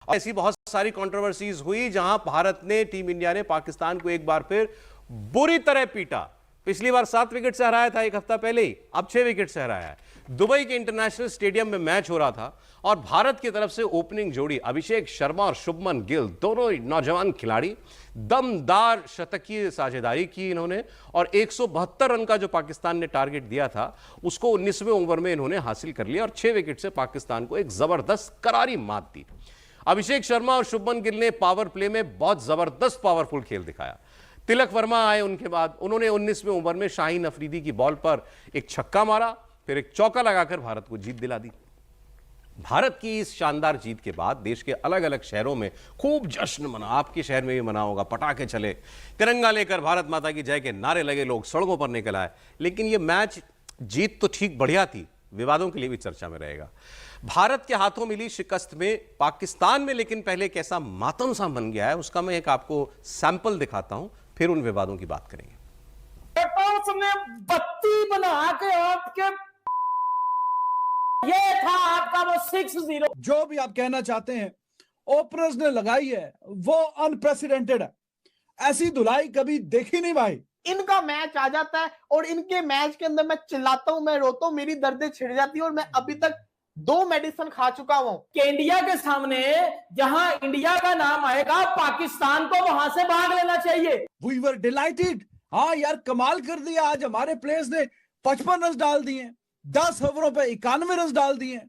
ऐसी बहुत सारी कंट्रोवर्सीज हुई जहां भारत ने, टीम इंडिया ने पाकिस्तान को एक बार फिर बुरी तरह पीटा। पिछली बार 7 विकेट से हराया था एक हफ्ता पहले ही, अब 6 विकेट से हराया है। दुबई के इंटरनेशनल स्टेडियम में मैच हो रहा था और भारत की तरफ से ओपनिंग जोड़ी अभिषेक शर्मा और शुभमन गिल, दोनों नौजवान खिलाड़ी, दमदार शतकीय साझेदारी की इन्होंने और 172 रन का जो पाकिस्तान ने टारगेट दिया था उसको 19वें ओवर में इन्होंने हासिल कर लिया और 6 विकेट से पाकिस्तान को एक जबरदस्त करारी मात दी। अभिषेक शर्मा और शुभमन गिल ने पावर प्ले में बहुत जबरदस्त पावरफुल खेल दिखाया। तिलक वर्मा आए उनके बाद, उन्होंने 19वें ओवर में शाहीन अफरीदी की बॉल पर एक छक्का मारा, फिर एक चौका लगाकर भारत को जीत दिला दी। भारत की इस शानदार जीत के बाद देश के अलग अलग शहरों में खूब जश्न मना। आपके शहर में भी मना होगा, पटाखे चले, तिरंगा लेकर भारत माता की जय के नारे लगे, लोग सड़कों पर निकल आए। लेकिन यह मैच जीत तो ठीक बढ़िया थी, विवादों के लिए भी चर्चा में रहेगा। भारत के हाथों मिली शिकस्त में पाकिस्तान में लेकिन पहले कैसा मातम सा बन गया है उसका मैं एक आपको सैंपल दिखाता हूं, फिर उन विवादों की बात करेंगे। उसने बत्ती बना के आपके, ये था आपका वो 6-0। जो भी आप कहना चाहते हैं ओपनर्स ने लगाई है वो अनप्रेसिडेंटेड है, ऐसी धुलाई कभी देखी नहीं भाई। इनका मैच आ जाता है और इनके मैच के अंदर मैं चिल्लाता हूं, मैं रोता हूं, मेरी दर्दें छिड़ जाती है और मैं अभी तक 2 मेडिसिन खा चुका हूं कि इंडिया के सामने जहां इंडिया का नाम आएगा पाकिस्तान को वहां से भाग लेना चाहिए। We were delighted. हाँ यार, कमाल कर दिया आज हमारे प्लेयर्स ने। 55 रन डाल दिए, 10 ओवरों पे 91 रन डाल दिए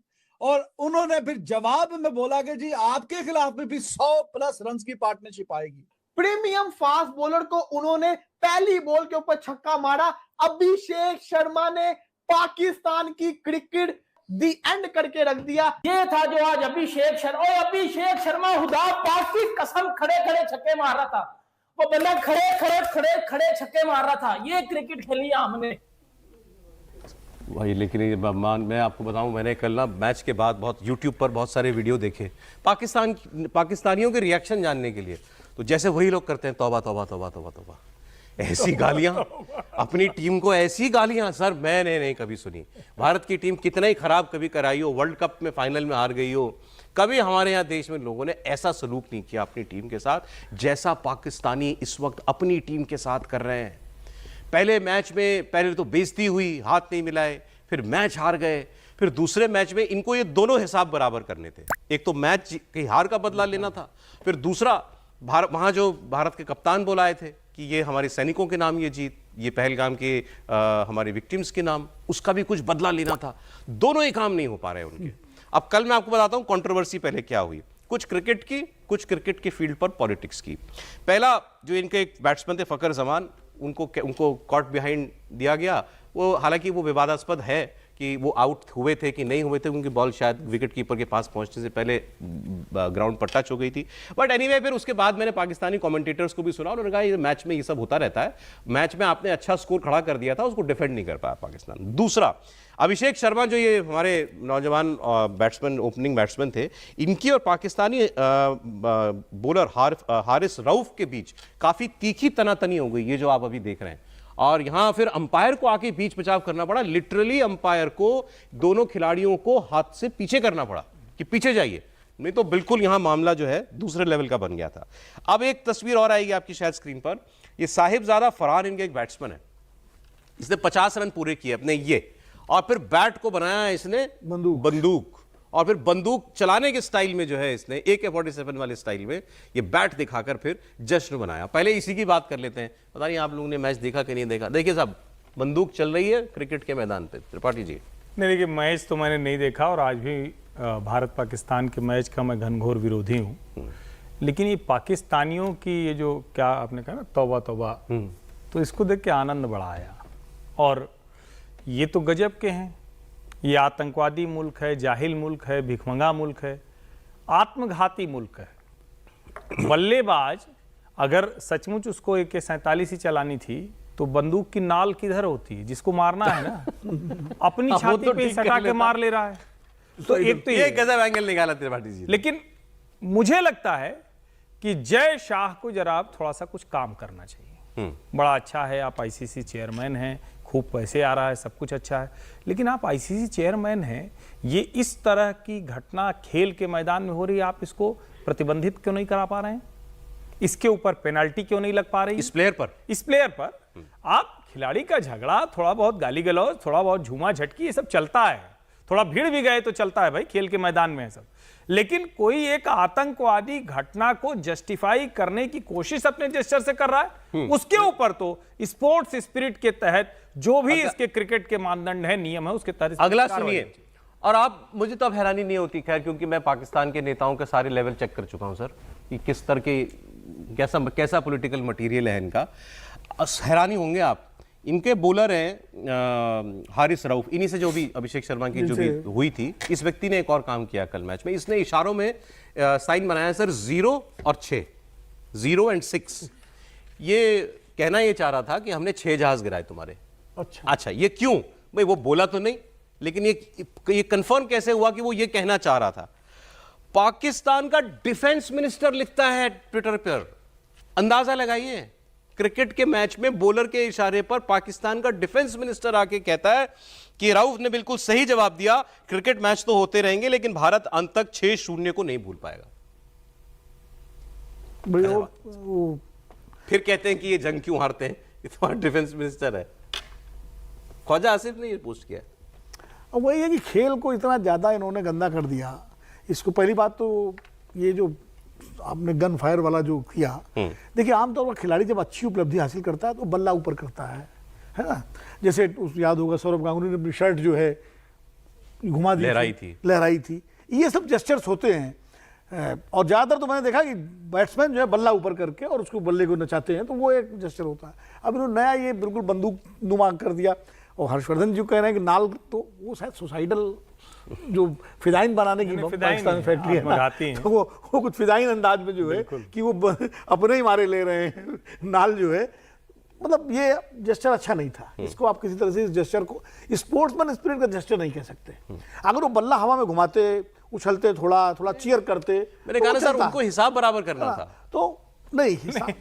और उन्होंने फिर जवाब में बोला कि जी आपके खिलाफ में भी 100+ रन की पार्टनरशिप आएगी। प्रीमियम फास्ट बॉलर को उन्होंने पहली बॉल के ऊपर छक्का मारा। अभिषेक शर्मा ने पाकिस्तान की क्रिकेट दी एंड करके रख दिया। ये था जो आज अभिषेक शर्मा खुदा पाक की कसम खड़े खड़े छक्के मार रहा था। वो बंदा खड़े छक्के मार रहा था। ये क्रिकेट खेली हमने भाई। लेकिन मैं आपको बताऊं, मैंने कल ना मैच के बाद बहुत यूट्यूब पर बहुत सारे वीडियो देखे पाकिस्तानियों के रिएक्शन जानने के लिए। तो जैसे वही लोग करते हैं, तौबा तौबा तौबा तौबा तौबा, ऐसी गालियां अपनी टीम को, ऐसी गालियां सर मैंने नहीं कभी सुनी। भारत की टीम कितना ही खराब कभी कराई हो, वर्ल्ड कप में फाइनल में हार गई हो, कभी हमारे यहाँ देश में लोगों ने ऐसा सलूक नहीं किया अपनी टीम के साथ जैसा पाकिस्तानी इस वक्त अपनी टीम के साथ कर रहे हैं। पहले मैच में पहले तो बेइज्जती हुई, हाथ नहीं मिलाए, फिर मैच हार गए, फिर दूसरे मैच में इनको ये दोनों हिसाब बराबर करने थे। एक तो मैच की हार का बदला लेना था, फिर दूसरा वहां जो भारत के कप्तान बुलाए थे कि ये हमारे सैनिकों के नाम ये जीत, ये पहलगाम के हमारे विक्टिम्स के नाम, उसका भी कुछ बदला लेना था। दोनों ही काम नहीं हो पा रहे उनके। अब कल मैं आपको बताता हूं कंट्रोवर्सी पहले क्या हुई, कुछ क्रिकेट की, कुछ क्रिकेट के फील्ड पर पॉलिटिक्स की। पहला जो इनके एक बैट्समैन थे फकर जमान, उनको कॉट बिहाइंड दिया गया। वो हालांकि वो विवादास्पद है कि वो आउट हुए थे कि नहीं हुए थे, उनकी बॉल शायद विकेट कीपर के पास पहुंचने से पहले ग्राउंड पर टच हो गई थी। बट एनीवे फिर उसके बाद मैंने पाकिस्तानी कमेंटेटर्स को भी सुना, उन्होंने कहा ये मैच में ये सब होता रहता है, मैच में आपने अच्छा स्कोर खड़ा कर दिया था, उसको डिफेंड नहीं कर पाया पाकिस्तान। दूसरा, अभिषेक शर्मा जो ये हमारे नौजवान बैट्समैन, ओपनिंग बैट्समैन थे, इनकी और पाकिस्तानी बॉलर हारिस रऊफ के बीच काफ़ी तीखी तनातनी हो गई, ये जो आप अभी देख रहे हैं। और यहां फिर अंपायर को आके बीच बचाव करना पड़ा, लिटरली अंपायर को दोनों खिलाड़ियों को हाथ से पीछे करना पड़ा कि पीछे जाइए, नहीं तो बिल्कुल यहां मामला जो है दूसरे लेवल का बन गया था। अब एक तस्वीर और आएगी आपकी शायद स्क्रीन पर, ये साहिबजादा फरहान इनके एक बैट्समैन है, इसने 50 रन पूरे किए अपने ये, और फिर बैट को बनाया इसने बंदूक, और फिर बंदूक चलाने के स्टाइल में जो है इसने AK-47 वाले स्टाइल में ये बैट दिखाकर फिर जश्न मनाया। पहले इसी की बात कर लेते हैं, पता नहीं आप लोगों ने मैच देखा कि नहीं देखा। देखिए साहब, बंदूक चल रही है क्रिकेट के मैदान पे। त्रिपाठी जी। नहीं, देखिए मैच तो मैंने नहीं देखा और आज भी भारत पाकिस्तान के मैच का मैं घनघोर विरोधी हूँ, लेकिन ये पाकिस्तानियों की ये जो क्या आपने कहा ना तौबा तौबा, तो इसको देख के आनंद बड़ा आया। और ये तो गजब के हैं, ये आतंकवादी मुल्क है, जाहिल मुल्क है, भिखमंगा मुल्क है, आत्मघाती मुल्क है। बल्लेबाज अगर सचमुच उसको AK-47 ही चलानी थी तो बंदूक की नाल किधर होती, जिसको मारना है ना अपनी छाती पे सटा के मार ले रहा है। तो एक तो ये गजब एंगल निकाला त्रिपाठी जी। लेकिन मुझे लगता है कि जय शाह को जरा आप थोड़ा सा कुछ काम करना चाहिए। बड़ा अच्छा है, आप ICC चेयरमैन हैं, खूब पैसे आ रहा है, सब कुछ अच्छा है, लेकिन आप ICC चेयरमैन हैं, ये इस तरह की घटना खेल के मैदान में हो रही है, आप इसको प्रतिबंधित क्यों नहीं करा पा रहे हैं? इसके ऊपर पेनाल्टी क्यों नहीं लग पा रही? इस प्लेयर पर आप खिलाड़ी का झगड़ा, थोड़ा बहुत गाली गलौज, थोड़ा बहुत झूमा झटकी, ये सब चलता है। थोड़ा भीड़ भी गए तो चलता है भाई, खेल के मैदान में है सब। लेकिन कोई एक आतंकवादी घटना को जस्टिफाई करने की कोशिश अपने जेस्चर से कर रहा है, उसके ऊपर तो स्पोर्ट्स स्पिरिट के तहत जो भी इसके क्रिकेट के मानदंड है, नियम है, उसके तहत अगला सुनिए। और आप, मुझे तो अब हैरानी नहीं होती खैर, क्योंकि मैं पाकिस्तान के नेताओं के सारे लेवल चेक कर चुका हूं सर, कि किस तरह के कैसा पॉलिटिकल मटेरियल है इनका। हैरानी होंगे आप, इनके बॉलर हैं हारिस रऊफ, इन्हीं से जो भी अभिषेक शर्मा की जो भी हुई थी। इस व्यक्ति ने एक और काम किया कल मैच में, इसने इशारों में साइन बनाया सर 0 और 6, 0 और 6। ये कहना ये चाह रहा था कि हमने 6 जहाज गिराए तुम्हारे। अच्छा, ये क्यों भाई? वो बोला तो नहीं, लेकिन ये कंफर्म कैसे हुआ कि वो ये कहना चाह रहा था? पाकिस्तान का डिफेंस मिनिस्टर लिखता है ट्विटर पर, अंदाजा लगाइए, क्रिकेट के मैच में बॉलर के इशारे पर पाकिस्तान का डिफेंस मिनिस्टर आके कहता है कि राउफ ने बिल्कुल सही जवाब दिया, क्रिकेट मैच तो होते रहेंगे लेकिन भारत अंत तक 6-0 को नहीं भूल पाएगा। फिर कहते हैं कि ये जंग क्यों हारते हैं, ये तुम्हारा डिफेंस मिनिस्टर है। ख्वाजा आसिफ ने ये पोस्ट किया। अब वही है कि खेल को इतना ज़्यादा इन्होंने गंदा कर दिया। इसको पहली बात तो ये जो आपने गन फायर वाला जो किया, देखिए आमतौर पर खिलाड़ी जब अच्छी उपलब्धि हासिल करता है तो बल्ला ऊपर करता है ना। जैसे याद होगा सौरभ गांगुली ने अपनी शर्ट जो है घुमा दी, लहराई थी। ये सब जेस्चर्स होते हैं और ज़्यादातर तो मैंने देखा कि बैट्समैन जो है बल्ला ऊपर करके और उसको बल्ले को नचाते हैं, तो वो एक जेस्चर होता है। अब इन्होंने नया ये बिल्कुल बंदूक नुमा कर दिया। और हर्षवर्धन जी कह रहे हैं कि नाल तो वो शायद सुसाइडल जो फिदाइन बनाने की पाकिस्तान फैक्ट्री है ना, तो वो कुछ फिदाइन अंदाज में जो है कि वो अपने ही मारे ले रहे हैं नाल जो है। मतलब ये जेस्चर अच्छा नहीं था। इसको आप किसी तरह से इस जेस्चर को स्पोर्ट्समैन स्पिरिट का जेस्चर नहीं कह सकते। अगर वो बल्ला हवा में घुमाते, उछलते, थोड़ा थोड़ा चीयर करते, मैंने कहा ना सर, उनको हिसाब बराबर करना था, तो नहीं हिसाब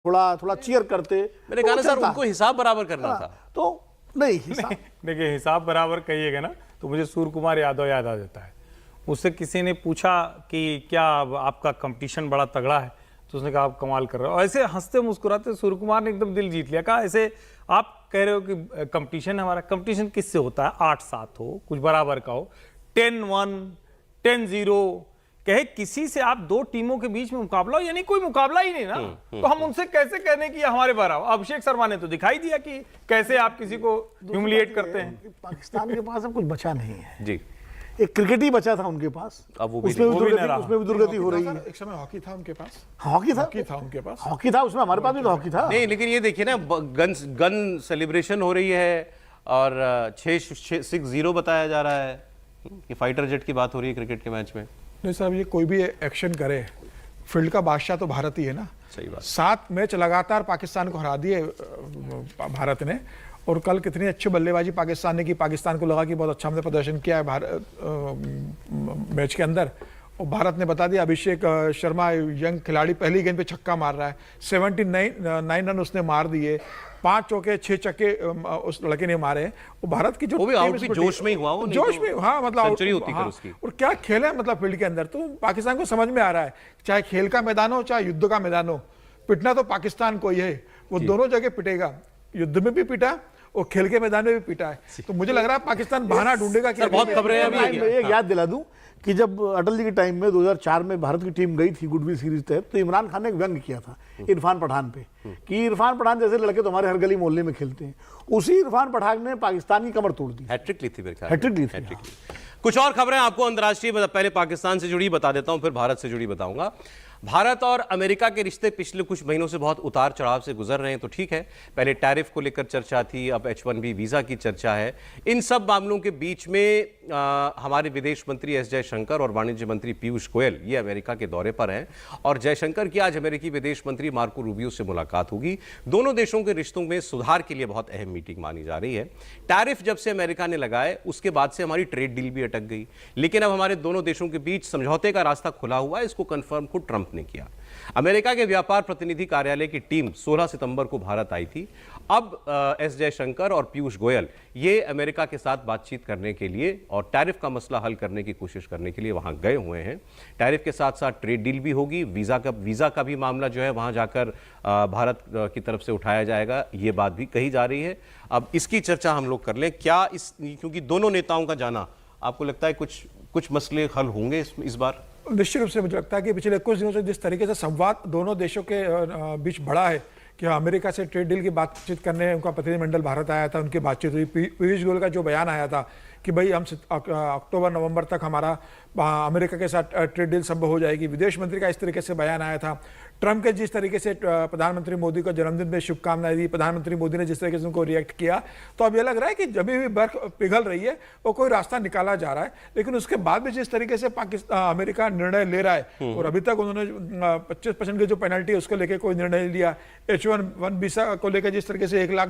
थोड़ा थोड़ा चीयर करते, मैंने कहा ना सर, उनको हिसाब बराबर करना था, तो नहीं हिसाब देखिए हिसाब बराबर कहिएगा ना तो मुझे सूर्य कुमार यादव याद आ जाता है। उससे किसी ने पूछा कि क्या आपका कंपटीशन बड़ा तगड़ा है, तो उसने कहा आप कमाल कर रहे हो। ऐसे हंसते मुस्कुराते सूर्य कुमार ने एकदम दिल जीत लिया। कहा ऐसे आप कह रहे हो कि कंपटीशन है हमारा, कंपटीशन किससे होता है? 8-7 हो, कुछ बराबर का हो, 10-1, 10-0, कहे किसी से आप 2 टीमों के बीच में मुकाबला हो, यानी कोई मुकाबला ही नहीं ना। तो हम उनसे कैसे कहने की हमारे बराबर? अभिषेक शर्मा ने तो दिखाई दिया कि कैसे आप किसी को ह्यूमिलिएट करते हैं। पाकिस्तान के पास अब कुछ बचा नहीं है जी, एक क्रिकेट ही बचा था उनके पास, अब वो उसमें भी दुर्गति हो रही है। एक समय हॉकी था उनके पास, हॉकी था उसमें, हमारे पास भी तो हॉकी था। नहीं, लेकिन ये देखिए ना, गन सेलिब्रेशन हो रही है और 6-0 बताया जा रहा है कि फाइटर जेट की बात हो रही है क्रिकेट के मैच में। नहीं साहब, ये कोई भी एक्शन करे, फील्ड का बादशाह तो भारत ही है ना। सही बात। 7 मैच लगातार पाकिस्तान को हरा दिए भारत ने, और कल कितनी अच्छी बल्लेबाजी पाकिस्तान ने की। पाकिस्तान को लगा कि बहुत अच्छा हमने प्रदर्शन किया है मैच के अंदर, और भारत ने बता दिया। अभिषेक शर्मा यंग खिलाड़ी पहली गेंद पे छक्का मार रहा है, 79 रन उसने मार दिए, 5 चौके 6 छक्के उस लड़के ने मारे। वो भारत की जो वो भी आउट भी जोश में ही हुआ, वो जोश में, हाँ मतलब सेंचुरी होती है उसकी। और क्या खेल है मतलब फील्ड के अंदर। तो पाकिस्तान को समझ में आ रहा है, चाहे खेल का मैदान हो चाहे युद्ध का मैदान हो, पिटना तो पाकिस्तान को ही है। वो दोनों जगह पिटेगा, युद्ध में भी पिटा और खेल के मैदान में भी पिटा है। तो मुझे लग रहा है पाकिस्तान बहाना ढूंढेगा कि बहुत खबरें अभी एक याद दिला दूं कि जब अटल जी के टाइम में 2004 में भारत की टीम गई थी गुडविल सीरीज तहत, तो इमरान खान ने एक व्यंग किया था इरफान पठान पे कि इरफान पठान जैसे लड़के तो हमारे हर गली मोहल्ले में खेलते हैं। उसी इरफान पठान ने पाकिस्तान की कमर तोड़ दी, हैट्रिक ली थी मेरे ख्याल, हैट्रिक ली थी। कुछ और खबरें आपको अंतर्राष्ट्रीय, पहले पाकिस्तान से जुड़ी बता देता हूं, फिर भारत से जुड़ी बताऊंगा। भारत और अमेरिका के रिश्ते पिछले कुछ महीनों से बहुत उतार चढ़ाव से गुजर रहे हैं, तो ठीक है, पहले टैरिफ को लेकर चर्चा थी, अब H-1B वीजा की चर्चा है। इन सब मामलों के बीच में हमारे विदेश मंत्री एस जयशंकर और वाणिज्य मंत्री पीयूष गोयल ये अमेरिका के दौरे पर हैं, और जयशंकर की आज अमेरिकी विदेश मंत्री मार्को रूबियो से मुलाकात होगी। दोनों देशों के रिश्तों में सुधार के लिए बहुत अहम मीटिंग मानी जा रही है। टैरिफ जब से अमेरिका ने लगाए उसके बाद से हमारी ट्रेड डील भी अटक गई, लेकिन अब हमारे दोनों देशों के बीच समझौते का रास्ता खुला हुआ है, इसको कंफर्म खुद ट्रंप ने किया। अमेरिका के व्यापार प्रतिनिधि कार्यालय की टीम 16 सितंबर को भारत आई थी। अब एस जयशंकर और पीयूष गोयल ये अमेरिका के साथ बातचीत करने के लिए और टैरिफ का मसला हल करने की कोशिश करने के लिए वहां गए हुए हैं। टैरिफ के साथ साथ ट्रेड डील भी होगी, वीजा का भी मामला जो है वहां जाकर भारत की तरफ से उठाया जाएगा, ये बात भी कही जा रही है। अब इसकी चर्चा हम लोग कर लें क्या क्योंकि दोनों नेताओं का जाना, आपको लगता है कुछ मसले हल होंगे इस बार? निश्चित रूप से मुझे लगता है कि पिछले कुछ दिनों से जिस तरीके से संवाद दोनों देशों के बीच बढ़ा है कि अमेरिका से ट्रेड डील की बातचीत करने उनका प्रतिनिधिमंडल भारत आया था, उनकी बातचीत हुई। पीयूष गोयल का जो बयान आया था कि भाई हम अक्टूबर नवंबर तक हमारा अमेरिका के साथ ट्रेड डील संभव हो जाएगी, विदेश मंत्री का इस तरीके से बयान आया था। ट्रंप के जिस तरीके से प्रधानमंत्री मोदी को जन्मदिन में शुभकामनाएं दी, प्रधानमंत्री मोदी ने जिस तरीके से उनको रिएक्ट किया, तो अब ये लग रहा है कि जब भी बर्फ पिघल रही है वो कोई रास्ता निकाला जा रहा है। लेकिन उसके बाद भी जिस तरीके से अमेरिका निर्णय ले रहा है, और अभी तक उन्होंने 25% की जो पेनल्टी है उसको लेकर कोई निर्णय लिया, H1 वीजा को लेकर जिस तरीके से $1 लाख